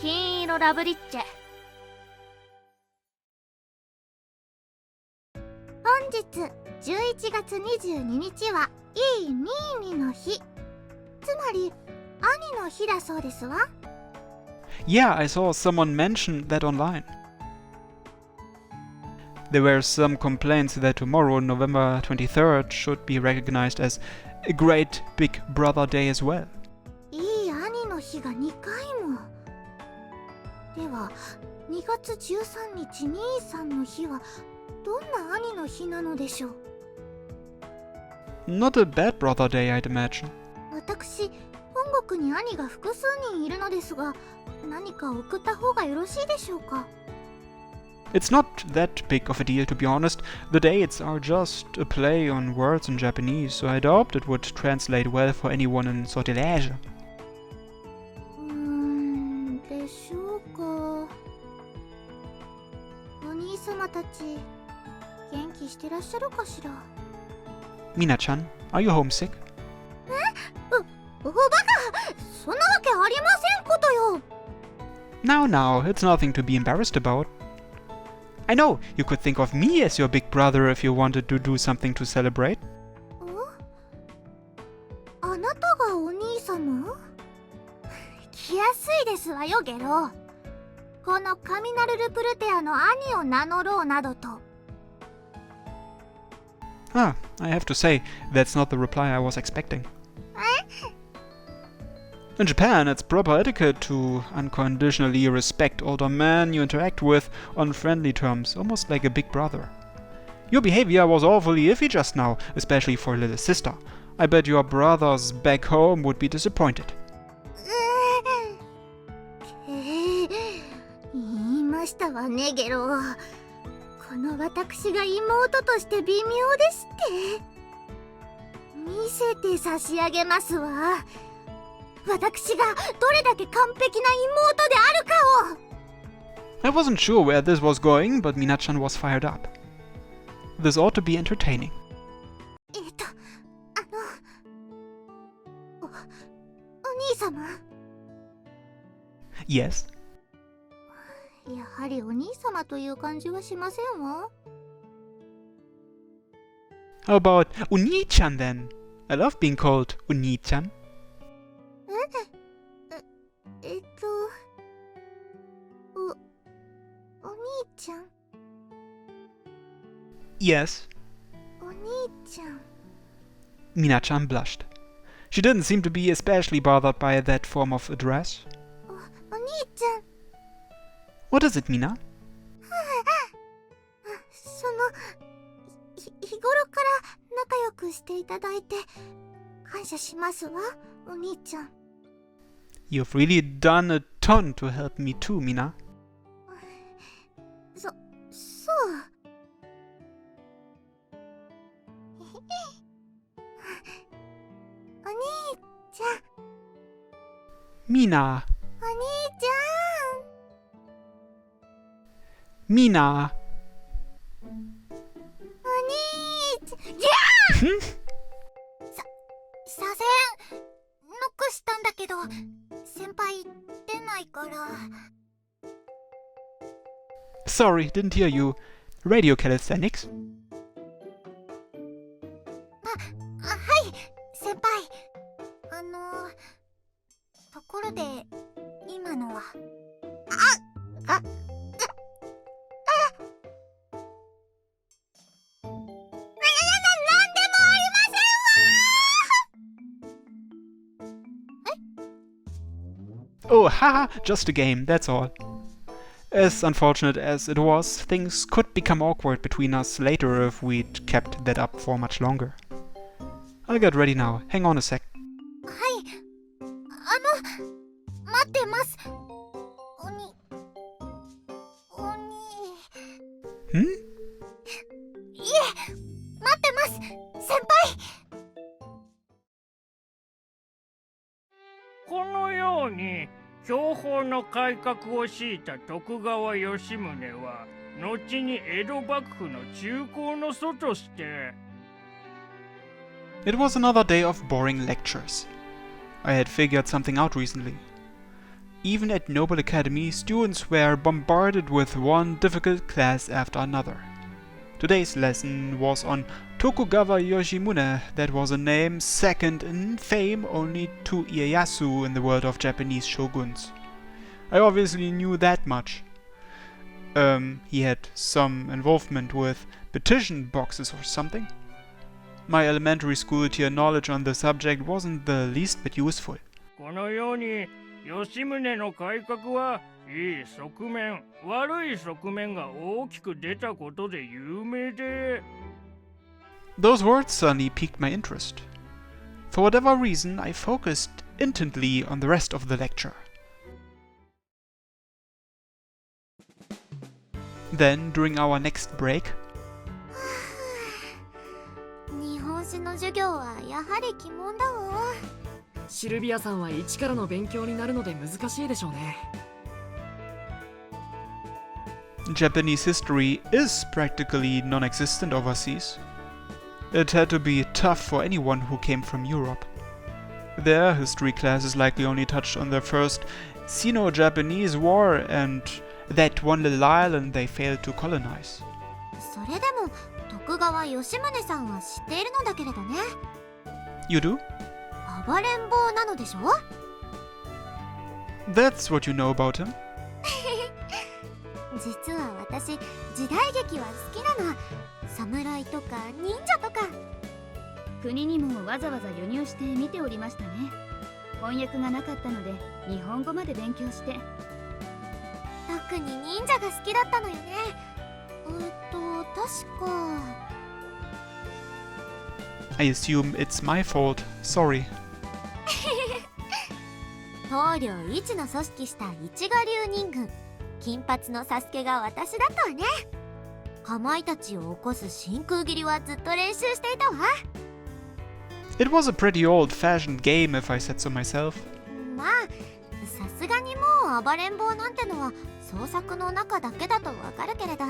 金色ラブリッチェ。本日11月22日はいいミーニの日、つまり兄の日だそうですわ。 Yeah, I saw someone mention that online. There were some complaints that tomorrow, November 23rd, should be recognized as a great Big Brother Day as well. いい兄の日が2回も。では2月13日兄さんの日はどんな兄の日なのでしょう。 Not a bad brother day, I'd imagine. 私、本国に兄が複数人いるのですが、何か送った方がよろしいでしょうか。 It's not that big of a deal, to be honest. The dates are just a play on words in Japanese, so I'd hoped it would translate well for anyone in Sortilège. でしょうか。お兄様たち、元気してらっしゃるかしら。 Mina-chan, are you homesick? おバカ、そんなわけありませんことよ。 Now, it's nothing to be embarrassed about. I know, you could think of me as your big brother if you wanted to do something to celebrate. あなたがお兄様？来やすいですわよゲロ。このカミナルルプルテアの兄を名乗ろうなどと。 I have to say, that's not the reply I was expecting. In Japan, it's proper etiquette to unconditionally respect older men you interact with on friendly terms, almost like a big brother. Your behavior was awfully iffy just now, especially for a little sister. I bet your brothers back home would be disappointed. 言いましたわねゲロ。この私が妹として微妙ですって。見せて差し上げますわ。私がどれだけ完璧な妹であるかを。 I wasn't sure where this was going, but Mina-chan was fired up. This ought to be entertaining. お兄様。 Yes? やはりお兄様という感じはしませんわ。 How about Uni-chan then? I love being called Uni-chan. お兄ちゃん。 Yes? お兄ちゃん。 Mina-chan blushed. She didn't seem to be especially bothered by that form of address. お兄ちゃん。 What is it, Mina? 日頃から仲良くしていただいて感謝しますわ、お兄ちゃん。 You've really done a ton to help me too, Mina. そう。お兄ちゃん。 Mina. お兄ちゃん。 Mina. お兄ちゃん。ギャー左遷ノックしたんだけど先輩出ないから。 Sorry, didn't hear you. Radio calisthenics? はい先輩。ところで今のは。Oh, haha, just a game, that's all. As unfortunate as it was, things could become awkward between us later if we'd kept that up for much longer. I'll get ready now. Hang on a sec. はい。待ってます。Hmm? いえ、待ってます、先輩。このように享保の改革を敷いた徳川吉宗は後に江戸幕府の中興の祖として。 It was another day of boring lectures. I had figured something out recently. Even at Noble Academy, students were bombarded with one difficult class after another. Today's lesson was on Tokugawa Yoshimune. That was a name second in fame only to Ieyasu in the world of Japanese shoguns. I obviously knew that much. He had some involvement with petition boxes or something. My elementary school tier knowledge on the subject wasn't the least bit useful. このように吉宗の改革はいい側面悪い側面が大きく出たことで有名で Those words suddenly piqued my interest. For whatever reason, I focused intently on the rest of the lecture. Then, during our next break, 日本史の授業はやはり鬼門だわ。シルビアさんは一からの勉強になるので難しいでしょうね。Japanese history is practically non-existent overseas. It had to be tough for anyone who came from Europe. Their history classes likely only touched on the first Sino-Japanese War and that one little island they failed to colonize. それでも徳川吉宗さんは知っているのだけれどね。 You do? 暴れん坊なのでしょ？ That's what you know about him? 実は私時代劇は好きなの。侍とか忍者とか。国にもわざわざ輸入して見ておりましたね。翻訳がなかったので日本語まで勉強して。特に忍者が好きだったのよね。確か。I assume it's my fault. Sorry. 棟梁一の組織した一我流人軍金髪のサスケが私だったわね。かまいたちを起こす真空斬りはずっと練習していたわ。 It was a pretty old-fashioned game, if I said so myself. まあさすがにもう暴れん坊なんてのは創作の中だけだとわかるけれど、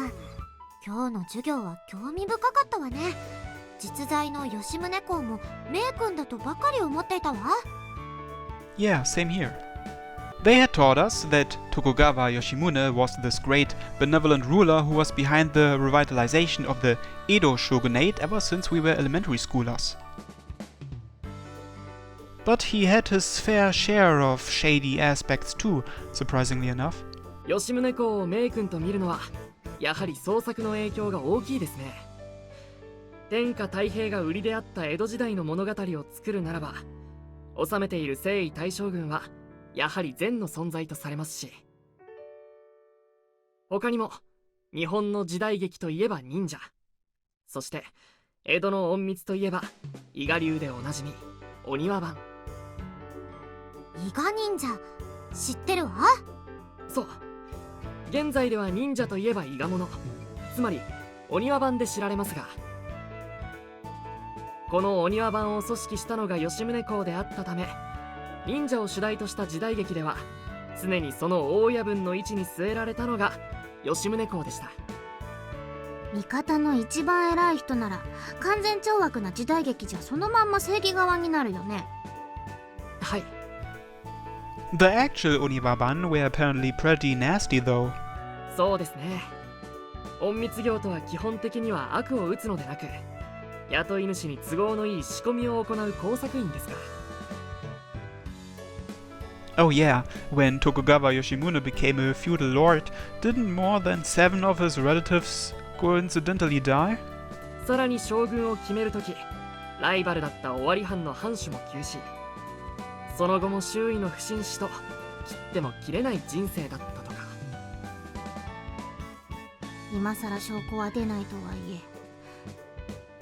今日の授業は興味深かったわね。実在の吉宗公も名君だとばかり思っていたわ。 Yeah, same here. They had taught us that Tokugawa Yoshimune was this great, benevolent ruler who was behind the revitalization of the Edo shogunate ever since we were elementary schoolers. But he had his fair share of shady aspects too, surprisingly enough. 吉宗公を名君と見るのはやはり創作の影響が大きいですね。天下太平が売りであった江戸時代の物語を作るならば、治めている征夷大将軍はやはり善の存在とされますし、他にも日本の時代劇といえば忍者、そして江戸の隠密といえば伊賀流でおなじみお庭番。伊賀忍者知ってるわ。そう、現在では忍者といえば伊賀者、つまりお庭番で知られますが、このお庭番を組織したのが吉宗公であったため、忍者を主題とした時代劇では常にその大親分の位置に据えられたのが吉宗公でした。味方の一番偉い人なら完全懲悪な時代劇じゃそのまんま正義側になるよね。はい。 The actual Oniwaban were apparently pretty nasty though. そうですね。隠密業とは基本的には悪を打つのでなく、雇い主に都合のいい仕込みを行う工作員ですが。 Oh yeah, when Tokugawa Yoshimune became a feudal lord, didn't more than 7 of his relatives coincidentally die? さらに将軍を決めるとき、ライバルだった尾張藩の藩主も急死。その後も周囲の不審死と切っても切れない人生だったとか。今さら証拠は出ないとはい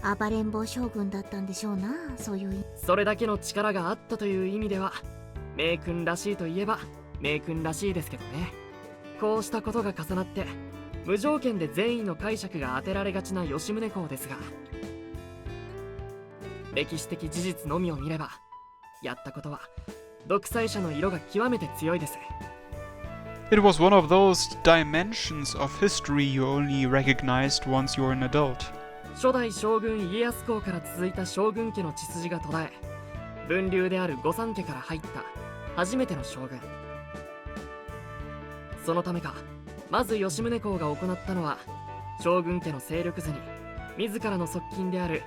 え、暴れん坊将軍だったんでしょうな。そういうそれだけの力があったという意味では、名君らしいといえば名君らしいですけどね。こうしたことが重なって無条件で善意の解釈が当てられがちな吉宗公ですが、歴史的事実のみを見ればやったことは独裁者の色が極めて強いです。 It was one of those dimensions of history you only recognized once you're an adult. 初代将軍家康公から続いた将軍家の血筋が途絶え、分流である御三家から入った初めての将軍。そのためか、まず吉宗公が行ったのは、将軍家の勢力図に自らの側近である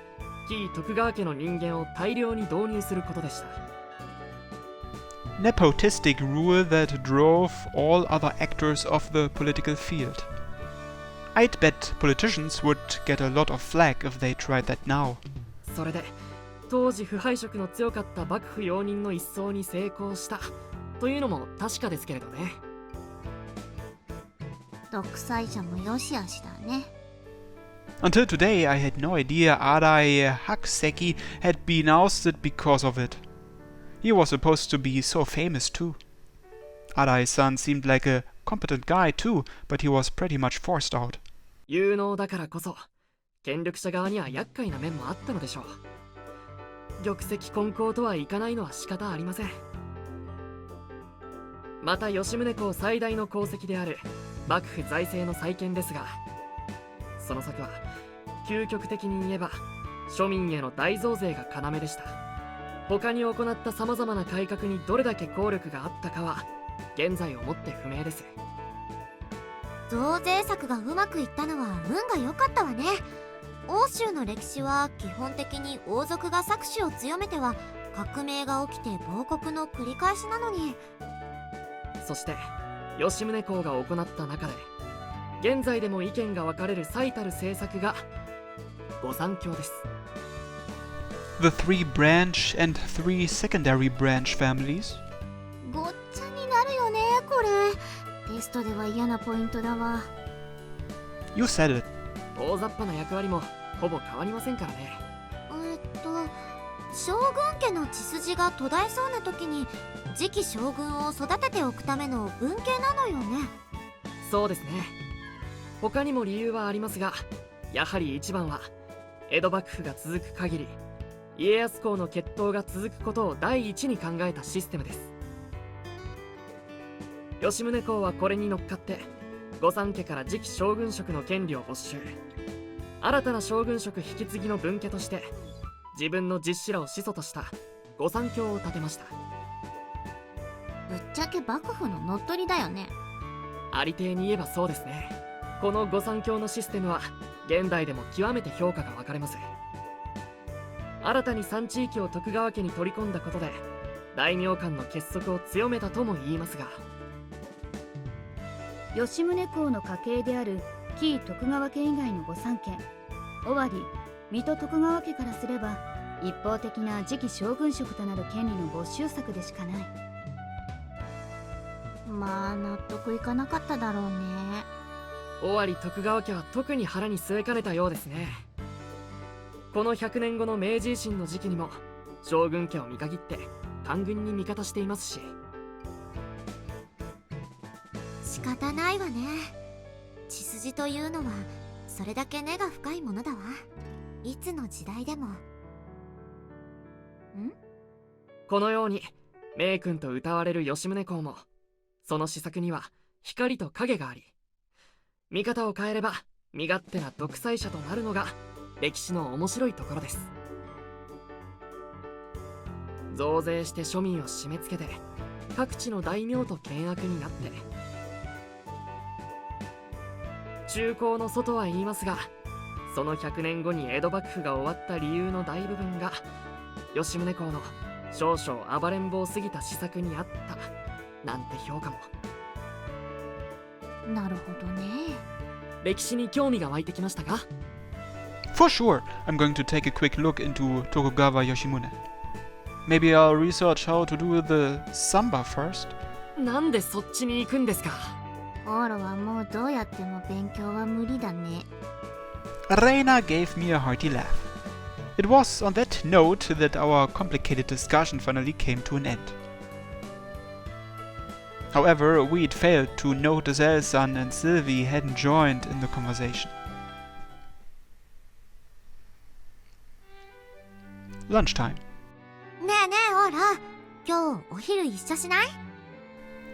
紀伊徳川家の人間を大量に導入することでした。Nepotistic rule that drove all other actors off the political field. I'd bet politicians would get a lot of flack if they tried that now. それで当時腐敗色の強かった幕府容認の一掃に成功したというのも確かですけれどね。独裁者もよしあしだね。Until today, I had no idea Adai Hakuseki had been ousted because of it. He was supposed to be so famous too. Adai's son seemed like a competent guy too, but he was pretty much forced out. 有能だからこそ権力者側には厄介な面もあったのでしょう。玉石混交とはいかないのは仕方ありません。また吉宗公最大の功績である幕府財政の再建ですが、その策は究極的に言えば庶民への大増税が要でした。他に行ったさまざまな改革にどれだけ効力があったかは現在をもって不明です。増税策がうまくいったのは運が良かったわね。欧州の歴史は基本的に王族が搾取を強めては革命が起きて亡国の繰り返しなのに。そして吉宗公が行った中で現在でも意見が分かれる最たる政策が御三教です。The three branch and three secondary branch families. ごっちゃになるよねこれ。テストでは嫌なポイントだわ。 You said it. 大雑把な役割もほぼ変わりませんからね。将軍家の血筋が途絶えそうな時に次期将軍を育てておくための運慶なのよね。そうですね。他にも理由はありますが、やはり一番は江戸幕府が続く限り家康公の血統が続くことを第一に考えたシステムです。吉宗公はこれに乗っかって御三家から次期将軍職の権利を没収。新たな将軍職引き継ぎの分家として自分の実子らを始祖とした御三教を建てました。ぶっちゃけ幕府の乗っ取りだよね。ありていに言えばそうですね。この御三教のシステムは現代でも極めて評価が分かれます。新たに3地域を徳川家に取り込んだことで大名間の結束を強めたとも言いますが、吉宗公の家系である紀伊徳川家以外の御三家、尾張、水戸徳川家からすれば一方的な次期将軍職となる権利の没収策でしかない。まあ納得いかなかっただろうね。尾張徳川家は特に腹に据えかねたようですね。この100年後の明治維新の時期にも将軍家を見限って官軍に味方していますし。仕方ないわね。血筋というのはそれだけ根が深いものだわ。いつの時代でも。このように名君と謳われる吉宗公もその施策には光と影があり、見方を変えれば身勝手な独裁者となるのが歴史の面白いところです。増税して庶民を締め付けて各地の大名と険悪になって、中興の祖とは言いますが、その100年後に江戸幕府が終わった理由の大部分が吉宗公の少々暴れん坊すぎた施策にあったなんて評価も。なるほどね。歴史に興味が湧いてきましたか？ For sure, I'm going to take a quick look into Tokugawa Yoshimune. Maybe I'll research how to do the samba first. なんでそっちに行くんですか？オーロはもうどうやっても勉強は無理だね。Heroina gave me a hearty laugh. It was on that note that our complicated discussion finally came to an end. However, we'd failed to notice Elsan and Sylvie hadn't joined in the conversation. Lunchtime. ねえねえオーラ、今日お昼一緒しない？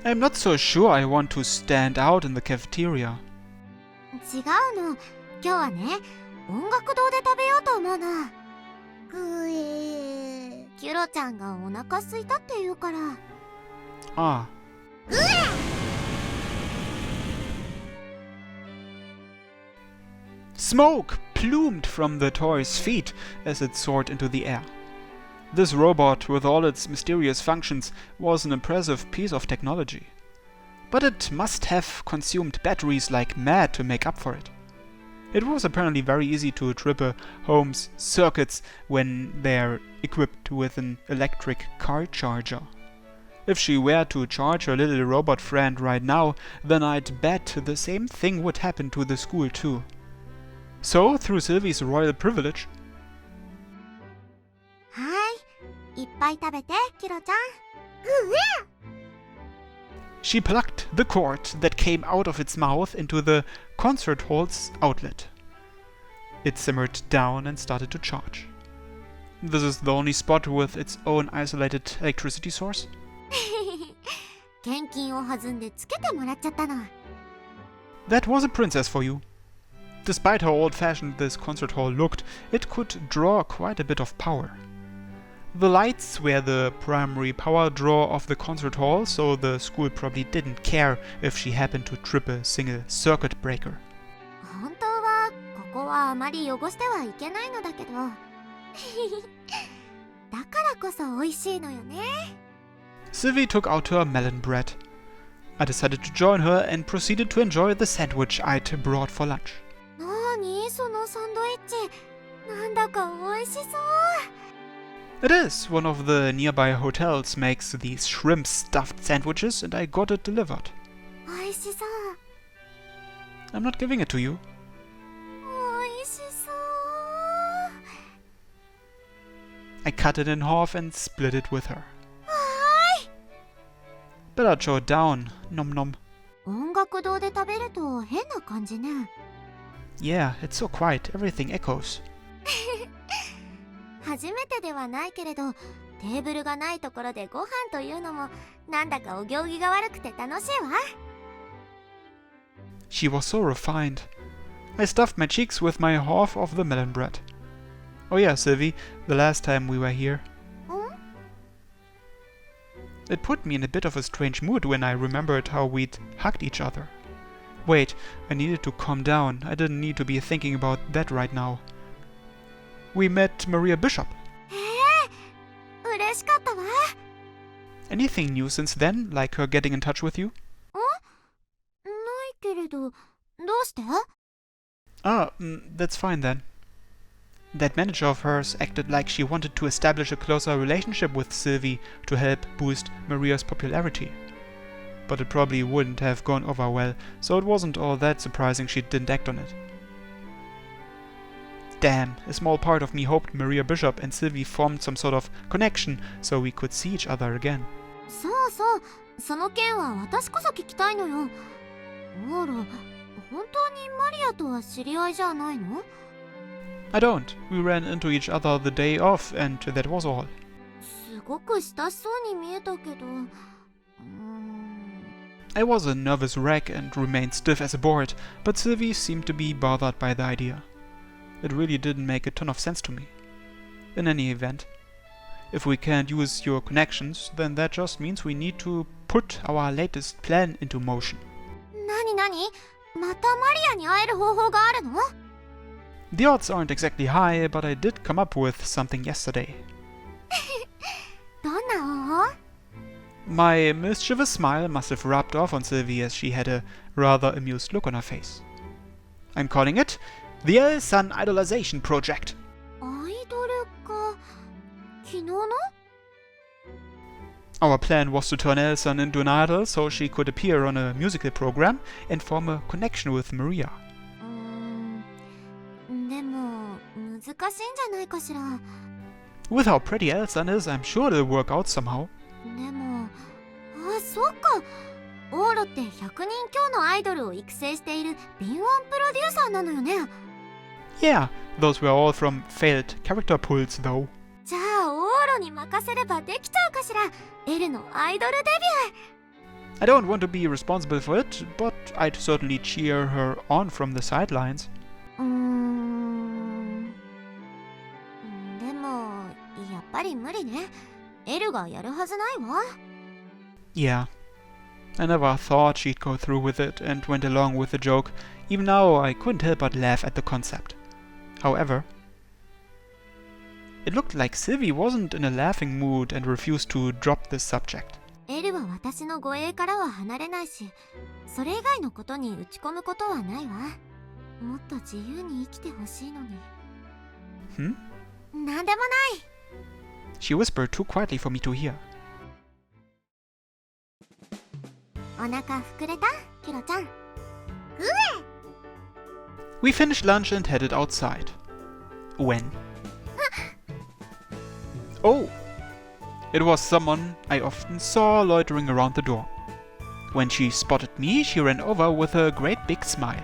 I'm not so sure I want to stand out in the cafeteria. 違うの。今日はね、音楽堂で食べようと思うの。キュロちゃんがお腹空いたって言うから。 Ah. Smoke plumed from the toy's feet as it soared into the air. This robot, with all its mysterious functions, was an impressive piece of technology. But it must have consumed batteries like mad to make up for it. It was apparently very easy to trip a home's circuits when they're equipped with an electric car charger. If she were to charge her little robot friend right now, then I'd bet the same thing would happen to the school too. So, through Sylvie's royal privilege, はい、いっぱい食べて、キュロちゃん。 she plucked the cord that came out of its mouth into the concert hall's outlet. It simmered down and started to charge. This is the only spot with its own isolated electricity source. 献金を弾んでつけてもらっちゃったの。 That was a princess for you. Despite how old-fashioned this concert hall looked, it could draw quite a bit of power. The lights were the primary power draw of the concert hall, so the school probably didn't care if she happened to trip a single circuit breaker. 本当はここはあまり汚してはいけないのだけど。だからこそ美味しいのよね。 Sylvie took out her melon bread. I decided to join her and proceeded to enjoy the sandwich I'd brought for lunch. なにそのサンドイッチ。なんだか美味しそう。 It is. One of the nearby hotels makes these shrimp stuffed sandwiches and I got it delivered. 美味しそう。 I'm not giving it to you. 美味しそう。 I cut it in half and split it with her. はーい。 Better chow it down. Nom nom. 音楽堂で食べると変な感じね。 Yeah, it's so quiet. Everything echoes. 初めてではないけれど、テーブルがないところでご飯というのもなんだかお行儀が悪くて楽しいわ。 She was so refined. I stuffed my cheeks with my half of the melon bread. Oh yeah, Sylvie, the last time we were here. It put me in a bit of a strange mood when I remembered how we'd hugged each other. Wait, I needed to calm down. I didn't need to be thinking about that right now. We met Maria Bishop. 嬉しかったわ。 Anything new since then, like her getting in touch with you? ないけれど、どうして？ Ah, that's fine then. That manager of hers acted like she wanted to establish a closer relationship with Sylvie to help boost Maria's popularity. But it probably wouldn't have gone over well, so it wasn't all that surprising she didn't act on it. Damn, a small part of me hoped Maria Bishop and Sylvie formed some sort of connection so we could see each other again. そうそう、その件は私こそ聞きたいのよ。あら、本当にマリアとは知り合いじゃないの？ I don't. We ran into each other the day off, and that was all. すごく親しそうに見えたけど。I was a nervous wreck and remained stiff as a board, but Sylvie seemed to be bothered by the idea. It really didn't make a ton of sense to me. In any event, if we can't use your connections, then that just means we need to put our latest plan into motion. なになに？またマリアに会える方法があるの？ The odds aren't exactly high, but I did come up with something yesterday. どんな方法？ My mischievous smile must have rubbed off on Sylvie as she had a rather amused look on her face. I'm calling it the El-Sun Idolization Project. アイドルか。昨日の？ Our plan was to turn El-Sun into an idol so she could appear on a musical program and form a connection with Maria. でも難しいんじゃないかしら。 With how pretty El-Sun is, I'm sure it'll work out somehow. でも、あ、そうか。オーロって100人強のアイドルを育成している敏腕プロデューサーなのよね。 Yeah, those were all from failed character pulls though. じゃあオーロに任せればできちゃうかしら。エルのアイドルデビュー。 I don't want to be responsible for it, but I'd certainly cheer her on from the sidelines. でもやっぱりり無理ね。エルがやるはずないわ。 Yeah. I never thought she'd go through with it and went along with the joke. Even now, I couldn't help but laugh at the concept. However, it looked like Sylvie wasn't in a laughing mood and refused to drop this subject. エルは私の護衛からは離れないし、それ以外のことに打ち込むことはないわ。もっと自由に生きてほしいのに。なんでもない。 She whispered too quietly for me to hear. お腹膨れた？キロちゃん。We finished lunch and headed outside. When? Oh! It was someone I often saw loitering around the door. When she spotted me, she ran over with a great big smile.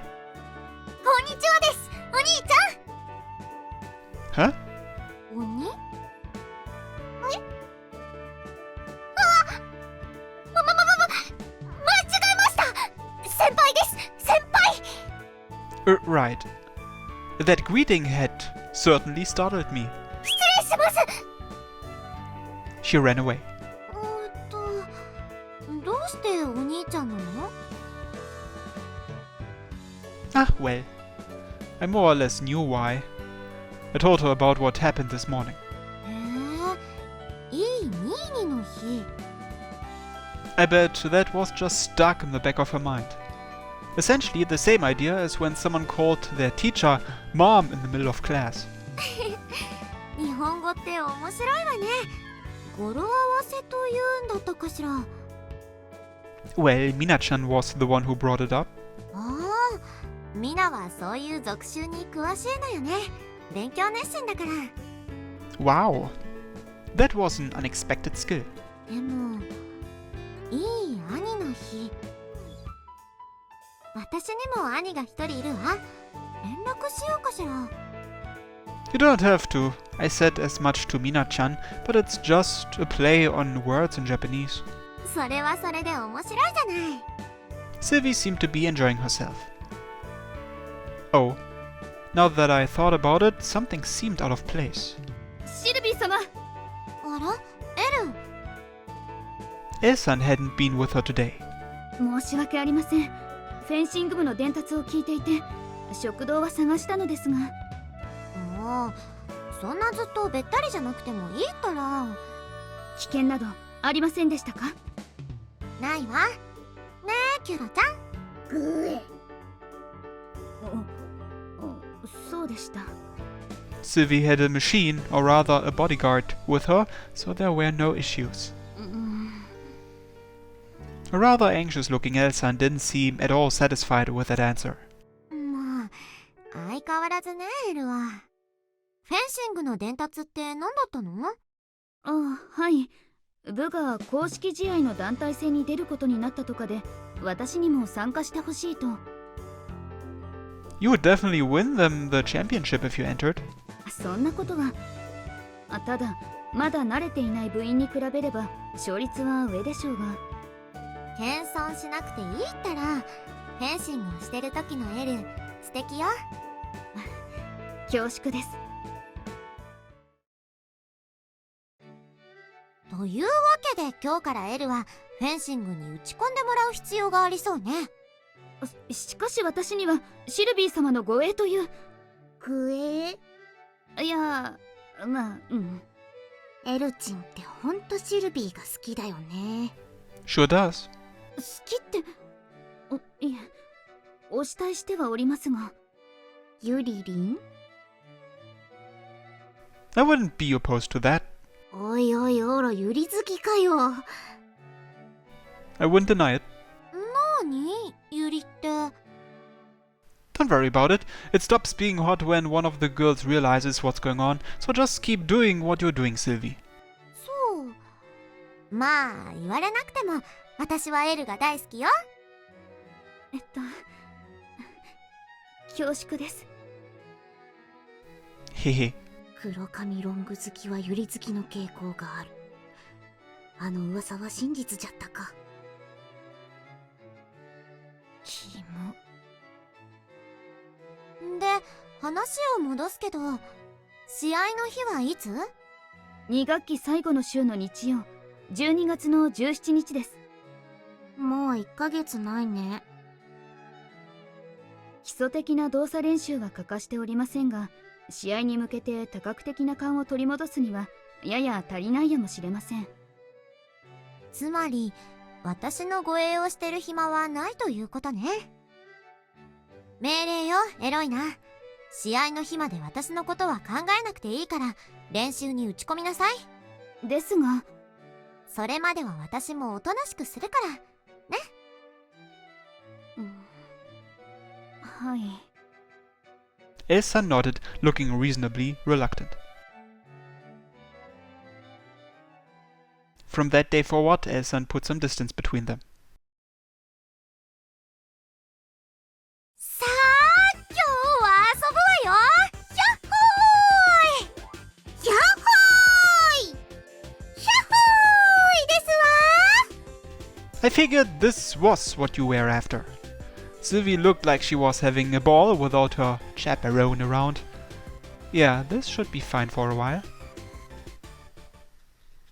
こんにちはです。お兄ち Huh? ゃん。鬼？え？間違えました。先輩です。先輩。 Right. That greeting had certainly startled me. 失礼します。 She ran away. どうしてお兄ちゃんなの？ Ah, well. I more or less knew why. I told her about what happened this morning. いい22の日。 I bet that was just stuck in the back of her mind. Essentially the same idea as when someone called their teacher Mom in the middle of class. 日本語って面白いわね。語呂合わせというんだったかしら。 Well, Mina-chan was the one who brought it up. ああ、ミナはそういう俗習に詳しいのよね。勉強熱心だから。 Wow. That was an unexpected skill. でも、いい兄の日。私にも兄が一人いるわ。連絡しようかしら。 You don't have to. I said as much to Mina-chan, but it's just a play on words in Japanese. それはそれで面白いじゃない。 Sylvie seemed to be enjoying herself. Oh. Now that I thought about it, something seemed out of place. シルビー様。あら、エル。 Elsan hadn't been with her today. 申し訳ありません。フェンシング部の伝達を聞いていて、食堂は探したのですが。もう、そんなずっとべったりじゃなくてもいいから。危険などありませんでしたか？ないわ。ねえ、キュロちゃん。そうでした。 Sylvie had a machine, or rather a bodyguard, with her, so there were no issues. A rather anxious-looking Elsan didn't seem at all satisfied with that answer. まあ、相変わらずね、エルは。フェンシングの伝達って何だったの？ああ、はい。部が公式試合の団体戦に出ることになったとかで、私にも参加してほしいと。You would definitely win them the championship if you entered. そんなことは。ただ、まだ慣れていない部員に比べれば、勝率は上でしょうが。謙遜しなくていいったら、フェンシングをしてる時のエル、素敵よ。恐縮です。というわけで今日からエルはフェンシングに打ち込んでもらう必要がありそうね。しかし私にはシルビー様の護衛という。グエいや、まあ、エルチンってほんとシルビーが好きだよね。 Sure does. 好きって、いえ、お慕いしてはおりますが。ユリリン？ I wouldn't be opposed to that. おいおいおろ、ユリ好きかよ。 I wouldn't deny it. なに？ユリって。 Don't worry about it. It stops being hot when one of the girls realizes what's going on, so just keep doing what you're doing, Sylvie. そう。まあ、言われなくても、私はエルが大好きよ。恐縮です。Hehe. 黒髪ロング好きはユリ好きの傾向がある。あの噂は真実じゃったか。キモ。で、話を戻すけど、試合の日はいつ？ 2学期最後の週の日曜、12月の17日です。もう1ヶ月ないね。基礎的な動作練習は欠かしておりませんが、試合に向けて多角的な勘を取り戻すにはやや足りないやもしれません。つまり私の護衛をしてる暇はないということね。命令よ、エロいな。試合の日まで私のことは考えなくていいから練習に打ち込みなさい。ですが、それまでは私もおとなしくするからね。はい。Elsa nodded, looking reasonably reluctant. From that day forward, Elsa put some distance between them. さあ、今日は遊ぶわよ。ヤッホーイヤッホーイヤッホーイですわ。 I figured this was what you were after. Sylvie looked like she was having a ball without her chaperone around. Yeah, this should be fine for a while.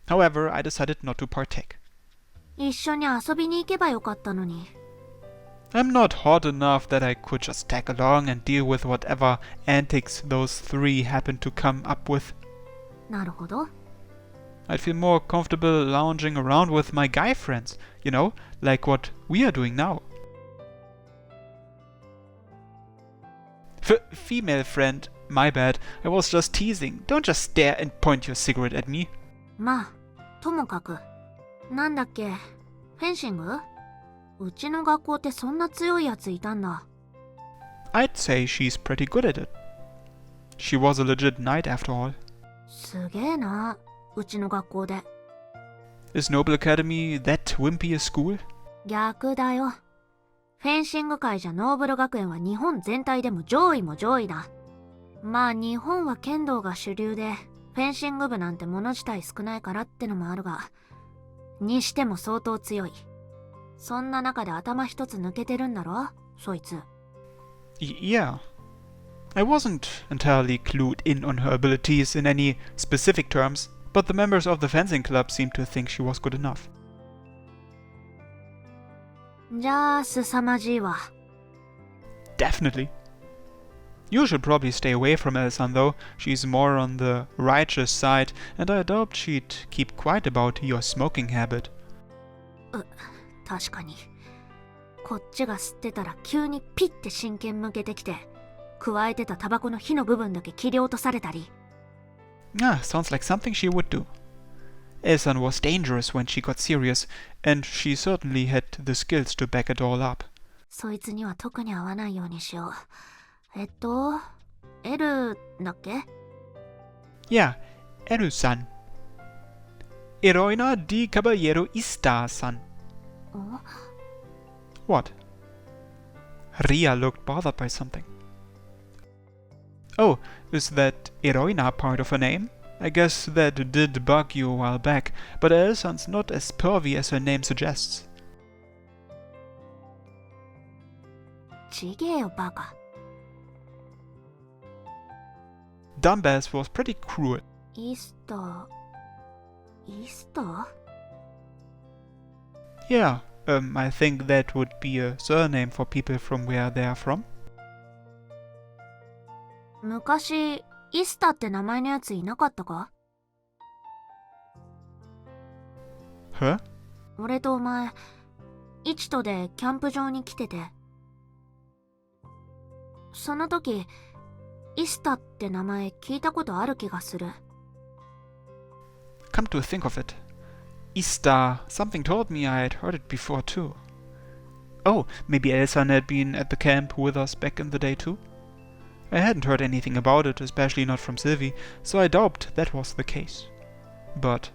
However, I decided not to partake. 一緒に遊びに行けばよかったのに。I'm not hot enough that I could just tag along and deal with whatever antics those three happened to come up with. なるほど。I'd feel more comfortable lounging around with my guy friends, you know, like what we are doing now. Female friend, my bad. I was just teasing. Don't just stare and point your cigarette at me. まあ、ともかく。なんだっけ、フェンシング？うちの学校ってそんな強いやついたんだ。I'd say she's pretty good at it. She was a legit knight after all. すげえな、うちの学校で。Is Noble Academy that wimpy a school? 逆だよ。フェンシング界じゃノーブル学園は日本全体でも上位も上位だ。まあ日本は剣道が主流で、フェンシング部なんて物自体少ないからってのもあるが、にしても相当強い。そんな中で頭一つ抜けてるんだろ、そいつ。Yeah. I wasn't entirely clued in on her abilities in any specific terms, but the members of the fencing club seemed to think she was good enough. じゃあ、凄まじいわ。Definitely. You should probably stay away from Elsan though. She's more on the righteous side, and I doubt she'd keep quiet about your smoking habit. 確かに。こっちが吸ってたら急にピッて真剣向けてきて、加えてたタバコの火の部分だけ切り落とされたり。Ah, sounds like something she would do. Elsan was dangerous when she got serious, and she certainly had the skills to back it all up. そいつには特に合わないようにしよう。L だっけ？ Yeah, Eru-san. Heroina di Caballero Ista-san. What? Ria looked bothered by something. Oh, is that Heroina part of her name? I guess that did bug you a while back, but Elsan's not as pervy as her name suggests. ちげえよ、バカ。Dumbass was pretty cruel. イースター Yeah, I think that would be a surname for people from where they are from. 昔、イスタって名前のやついなかったか？ Huh? 俺とお前、一とでキャンプ場に来てて。その時、イスタって名前聞いたことある気がする。Come to think of it. Ista, something told me I had heard it before too. Oh, maybe Elsan had been at the camp with us back in the day too? I hadn't heard anything about it, especially not from Sylvie, so I doubt that was the case. But